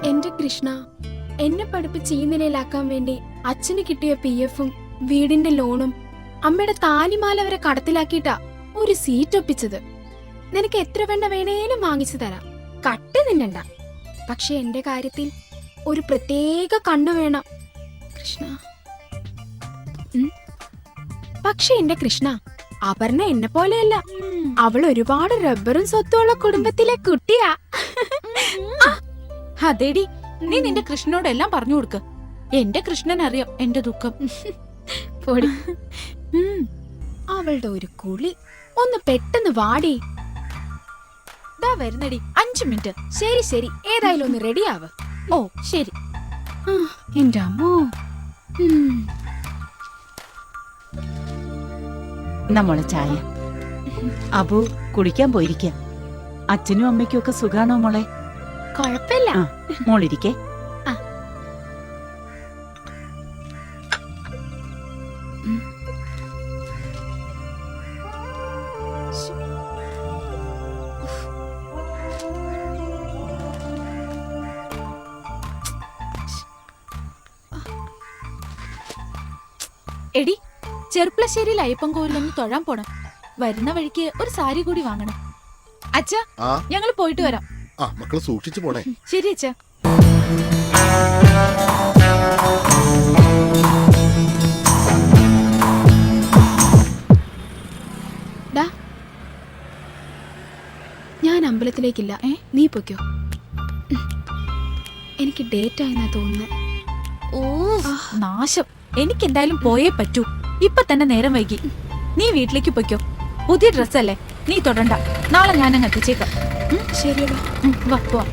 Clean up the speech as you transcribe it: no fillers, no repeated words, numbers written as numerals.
എന്റെ കൃഷ്ണ, എന്നെ പഠിപ്പിച്ച് ഈ നിലയിലാക്കാൻ വേണ്ടി അച്ഛന് കിട്ടിയ PF-ഉം വീടിന്റെ ലോണും അമ്മയുടെ താലിമാല വരെ കടത്തിലാക്കിയിട്ടാ ഒരു സീറ്റ് ഒപ്പിച്ചത്. നിനക്ക് എത്ര വേണ്ട വേണേലും വാങ്ങിച്ചു തരാം, കട്ട് തിന്നണ്ട. പക്ഷെ എന്റെ കാര്യത്തിൽ ഒരു പ്രത്യേക കണ്ണു വേണം കൃഷ്ണ. പക്ഷെ എന്റെ കൃഷ്ണ, അപർണ എന്നെ പോലെയല്ല. അവൾ ഒരുപാട് റബ്ബറും സ്വത്തുള്ള കുടുംബത്തിലെ കുട്ടിയാ. അതേടി, നീ നിന്റെ കൃഷ്ണനോട് എല്ലാം പറഞ്ഞു കൊടുക്ക്. എന്റെ കൃഷ്ണൻ അറിയാം എന്റെ ദുഃഖം. പൊടി. അവളുടെ ഒരു കുളി ഒന്ന് പെട്ടെന്ന് വാടി. ദാ വരുന്നടി, 5 മിനിറ്റ്. ശരി ശരി, ഏതായാലും ഒന്ന് റെഡിയാവ്. ഓ ശരി. എന്റെ അമ്മോ. നമ്മളെ ചായ. അബു കുടിക്കാൻ പോയിരിക്കാം. അച്ഛനും അമ്മയ്ക്കും ഒക്കെ സുഖാണോ മോളെ? കൊഴപ്പില്ല. മോളിരിക്കേ. എടി, ചെറുപ്പളശ്ശേരിയിൽ അയ്യപ്പൻകോവിലൊന്ന് തൊഴാൻ പോണം. വരുന്ന വഴിക്ക് ഒരു സാരി കൂടി വാങ്ങണം. അച്ഛാ, ഞങ്ങൾ പോയിട്ട് വരാം. മക്കള് സൂക്ഷിച്ചു പോണേ. ശരി അച്ഛാ. ഞാൻ അമ്പലത്തിലേക്കില്ല, നീ പൊയ്ക്കോ. എനിക്ക് ഡേറ്റ് ആയെന്നാ തോന്നുന്നത്. ഓ നാശം, എനിക്ക് എന്തായാലും പോയേ പറ്റൂ. ഇപ്പൊ തന്നെ നേരം വൈകി. നീ വീട്ടിലേക്ക് പൊയ്ക്കോ. പുതിയ ഡ്രസ്സല്ലേ, നീ തൊടണ്ട. നാളെ ഞാനങ്ങ് എത്തിച്ചേക്കാം. ശരിയടാ, വാ പോവാം.